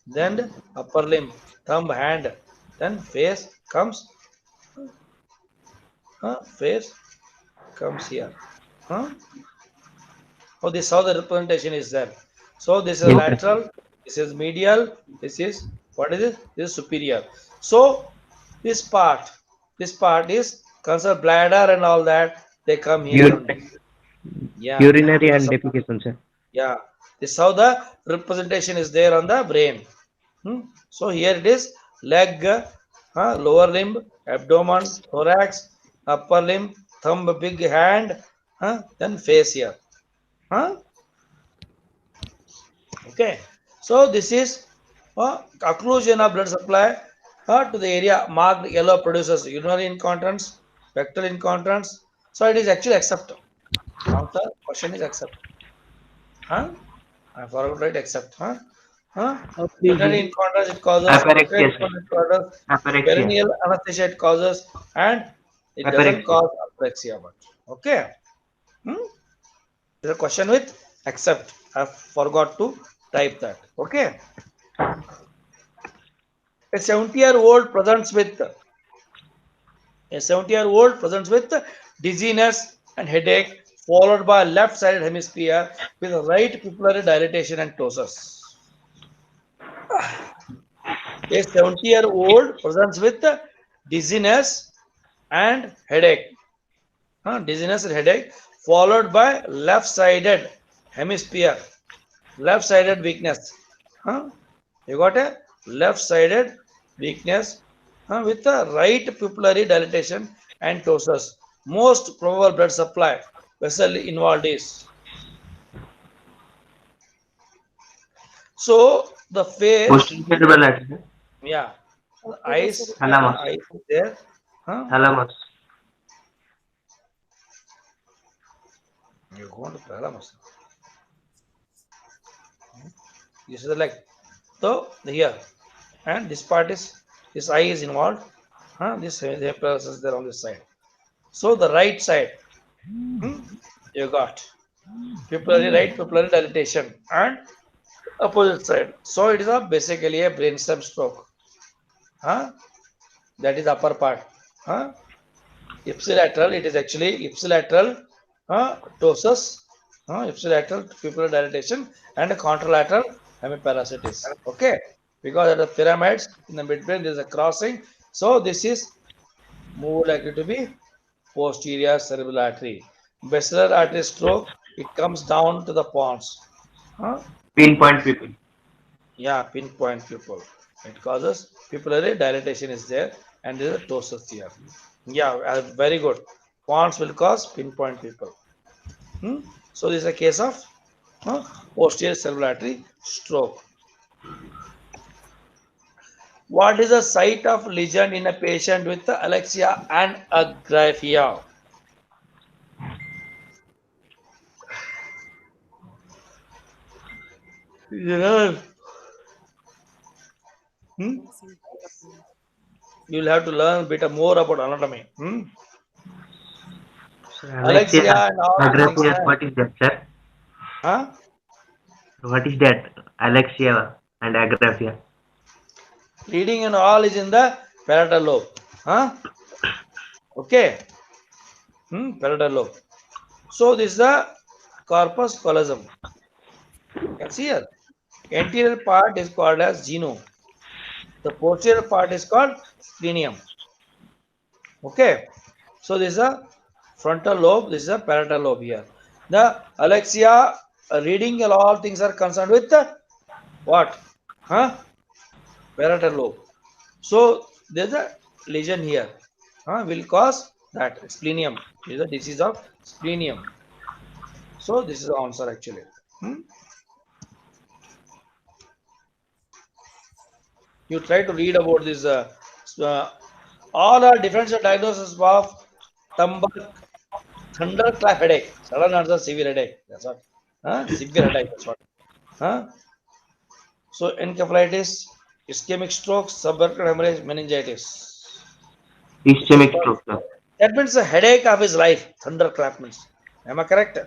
Then upper limb, thumb, hand. Then face comes. Face comes here. Huh? Oh, this how the representation is there. So this is Yes, sir. lateral, this is medial, this is what is it? This is superior. So this part is considered bladder and all that. They come here only. Yeah. Urinary So and defecation, sir. yeah, this is how the representation is there on the brain. So here it is leg, lower limb, abdomen, thorax, upper limb, thumb, big hand, then face here. Okay, so this is occlusion of blood supply to the area marked yellow produces urinary incontinence, rectal incontinence. So it is actually accept. Answer question is accept. I forgot to write accept. Please Urinary do. incontinence it causes, rectal Apraxia, sir. incontinence it causes, Apraxia. perineal anesthesia it causes, and it doesn't Apraxia. cause apraxia. But okay, hmm? There's a question with accept. I forgot to type that. Okay. A 70-year-old presents with dizziness and headache, followed by left-sided hemisphere with right pupillary dilatation and ptosis. A 70-year-old presents with dizziness and headache. Dizziness and headache, followed by left-sided hemisphere, left-sided weakness. You got a left-sided weakness with the right pupillary dilatation and ptosis. Most probable blood supply vessel involved is. So the face, Posterior cerebral artery, sir. yeah, eyes, Thalamus. eyes is there. Thalamus. You go to thalamus. This is the leg. So here, and this part is this eye is involved. This apparatus is there on this side. So the right side, you got pupillary right pupillary dilatation and opposite side. So it is a basically a brainstem stroke. That is upper part. Ipsilateral, it is actually ipsilateral ptosis, ipsilateral pupillary dilatation, and a contralateral hemiparalysis. Okay, because of the pyramids in the midbrain there is a crossing. So this is more likely to be posterior cerebral artery. Basilar artery stroke, it comes down to the pons. Pinpoint pupil. Yeah, pinpoint pupil. It causes pupillary dilatation is there and there is a ptosis here. Yeah, very good. Pons will cause pinpoint pupil. So this is a case of posterior cerebral artery stroke. What is the site of lesion in a patient with alexia and agraphia? Yeah. you'll have to learn a bit more about anatomy. Alexia Alexia and all these things. agraphia, what is that, sir? Huh? What is that? Alexia and agraphia. Reading and all is in the parietal lobe. Huh? Okay. Parietal lobe. So this is the corpus callosum. You can see here. Anterior part is called as genome. The posterior part is called splenium. Okay. So this is a frontal lobe. This is a parietal lobe here. The Alexia, reading and all things are concerned with what? Huh? Parietal lobe. So there's a lesion here. Will cause that splenium. This is a disease of splenium. So this is the answer actually. You try to read about this. All are differential diagnosis of thunderclap headache, sudden onset severe headache. That's what. Severe headache. That's what. So encephalitis, ischemic stroke, subarachnoid hemorrhage, meningitis. Ischemic stroke, sir. That means the headache of his life. Thunderclap means. Am I correct?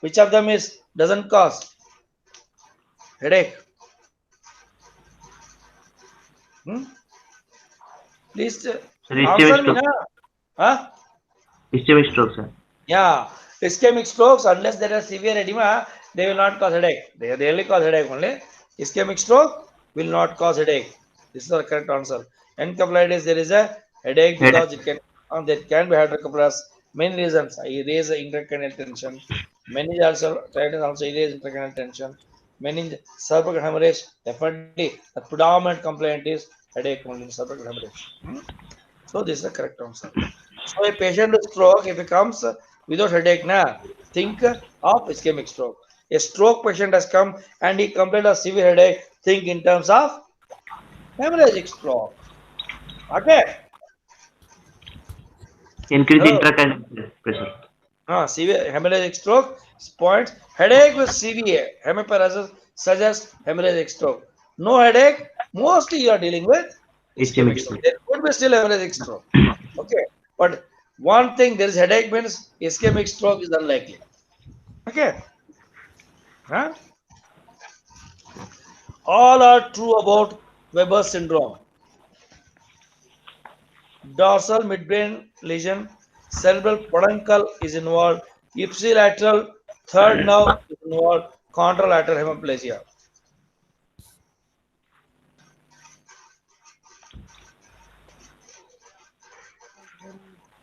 Which of them doesn't cause headache? Please answer me now. Ischemic stroke, sir. Yeah, ischemic strokes, unless there is severe edema, they will not cause headache. They only cause headache only. Ischemic stroke will not cause headache. This is the correct answer. Encephalitis, there is a headache because it can be hydrocephalus. Many reasons. I raise the intracranial tension. Meningitis also erase intracranial tension. Cerebral hemorrhage, definitely the predominant complaint is headache only, cerebral hemorrhage. So this is the correct answer. So a patient with stroke, if he comes without headache, think of ischemic stroke. A stroke patient has come and he complained of severe headache, think in terms of hemorrhagic stroke. Okay. Increase intracranial pressure. Severe hemorrhagic stroke points. Headache with severe hemiparesis suggests hemorrhagic stroke. No headache, mostly you are dealing with ischemic stroke. There could be still hemorrhagic stroke. Okay, but one thing, there is headache means ischemic stroke is unlikely. Okay. All are true about Weber syndrome. Dorsal midbrain lesion, cerebral peduncle is involved, ipsilateral third nerve is involved, contralateral hemiplegia.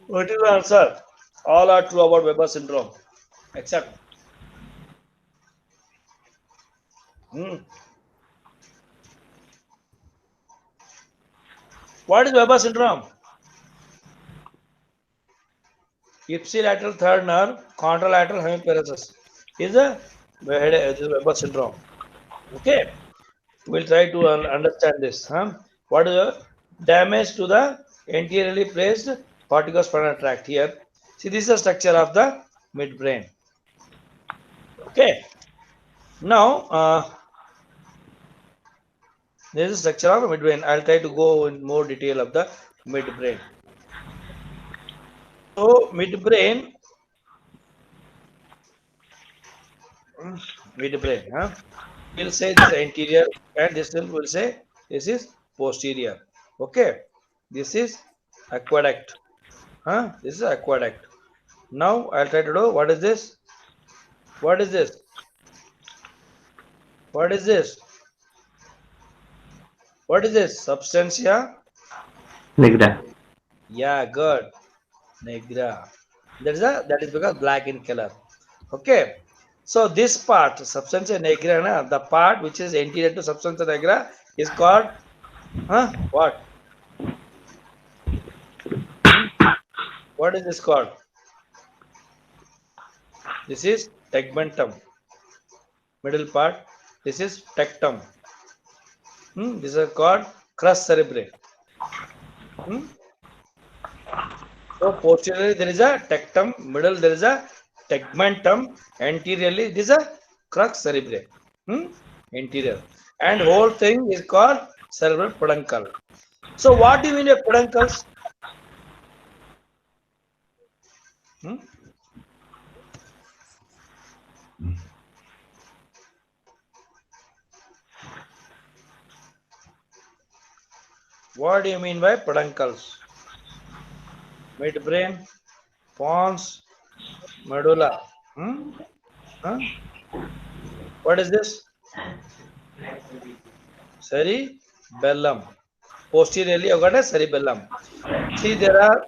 What is the answer? All are true about Weber syndrome, except what is Weber syndrome? Ipsilateral third nerve, contralateral hemiparesis is a Weber syndrome. Okay, we'll try to understand this. What is the damage to the anteriorly placed corticospinal tract here? See, this is the structure of the midbrain. Okay, now this is the structure of the midbrain. I'll try to go in more detail of the midbrain. So midbrain, we'll say this is anterior, and this one will say this is posterior. Okay, this is aqueduct. This is aqueduct. Now I'll try to do, what is this? What is this? What is this? What is this? Substantia nigra. Yeah, good. Nigra. That is because black in color. Okay. So this part, substantia nigra, the part which is anterior to substantia nigra is called what? What is this called? This is tegmentum. Middle part. This is tectum. This is called crus cerebrae. So posteriorly there is a tectum, middle there is a tegmentum, anteriorly this is a crux cerebrae. Interior. And whole thing is called cerebral peduncle. So what do you mean by peduncles? Hmm? What do you mean by peduncles? Midbrain, pons, medulla. Hmm? Huh? What is this? Cerebellum. Posteriorly, you got a cerebellum. See, there are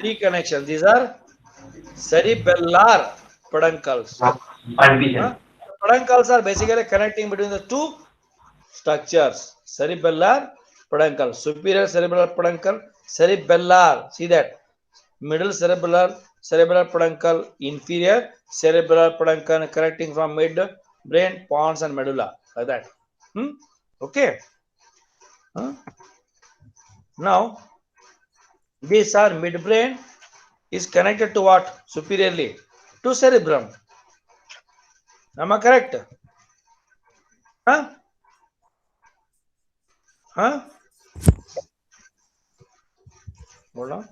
three connections. These are cerebellar peduncles. Huh? Peduncles are basically connecting between the two structures. Cerebellar peduncle, superior cerebellar peduncle, cerebellar. See that middle cerebellar peduncle, inferior cerebellar peduncle connecting from mid brain, pons, and medulla, like that. Okay. Huh? Now these are midbrain is connected to what? Superiorly to cerebrum. Am I correct? Huh? Huh? Hold on.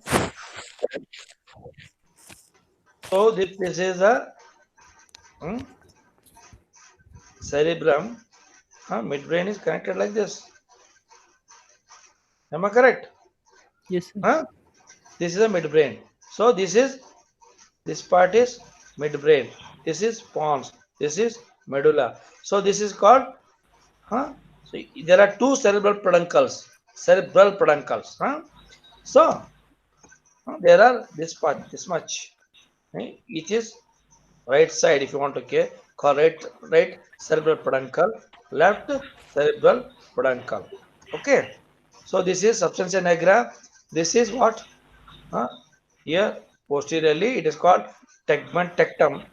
So this is a cerebrum. Midbrain is connected like this. Am I correct? Yes, sir. Huh? This is a midbrain. So this part is midbrain. This is pons. This is medulla. So this is called. So there are two cerebral peduncles. So there are this part, this much. It is right side if you want to call right cerebral peduncle, left cerebral peduncle. Okay. So this is substantia nigra. This is what? Here posteriorly it is called tegmentum.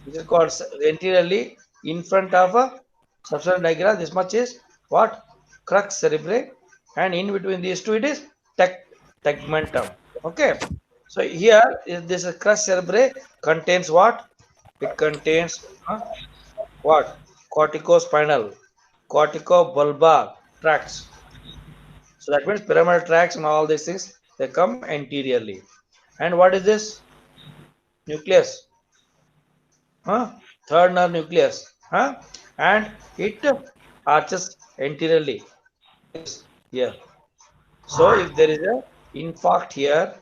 It is called anteriorly in front of a substantia nigra. This much is what? Crux cerebrae, and in between these two it is tegmentum. Okay. So here is this crus cerebrae contains what? It contains what? Corticospinal, corticobulbar tracts. So that means pyramidal tracts and all these things they come anteriorly. And what is this? Nucleus. Third nerve nucleus. And it arches anteriorly. Here. So if there is a infarct here,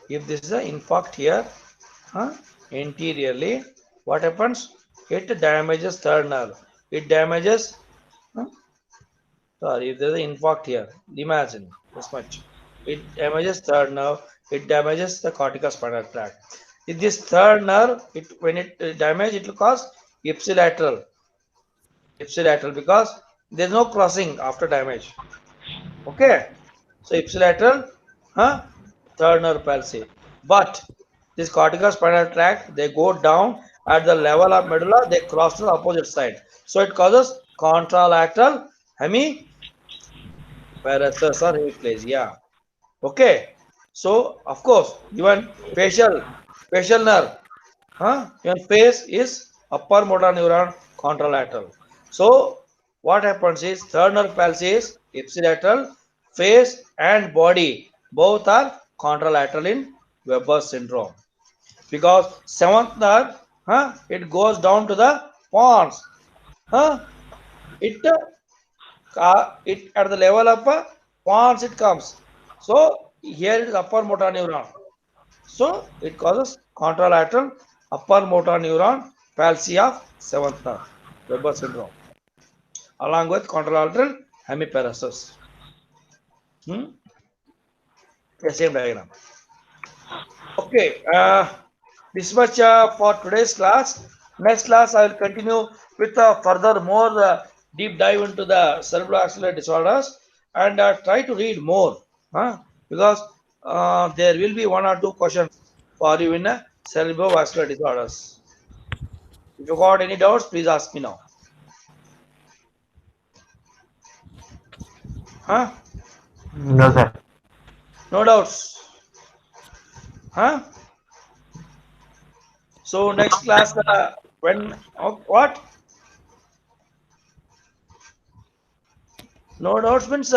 if this is an infarct here, anteriorly, what happens? It damages third nerve. It damages. Sorry, if there is an infarct here, imagine this much. It damages third nerve. It damages the corticospinal tract. If this third nerve, when it damage, it will cause ipsilateral because there is no crossing after damage. Okay, so ipsilateral, third nerve palsy. But this corticospinal tract, they go down at the level of medulla, they cross to the opposite side. So it causes contralateral hemiparesis or hemiplegia. Okay, so of course, even facial nerve, even face is upper motor neuron contralateral. So what happens is third nerve palsy is ipsilateral, face and body both are contralateral in Weber syndrome, because seventh nerve, it goes down to the pons, it at the level of pons it comes. So here it is upper motor neuron. So it causes contralateral upper motor neuron palsy of seventh nerve, Weber syndrome, along with contralateral hemiparesis. The same diagram. Okay, this much for today's class. Next class, I will continue with further more deep dive into the cerebrovascular disorders, and try to read more, because there will be one or two questions for you in cerebrovascular disorders. If you got any doubts, please ask me now. No, sir. No doubts. So next class, when what? No doubts means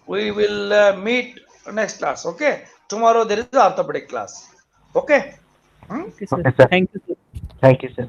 we will meet next class. Okay. Tomorrow there is orthopedic class. Okay. Okay, sir. Okay, sir. Thank you, sir. Thank you, sir.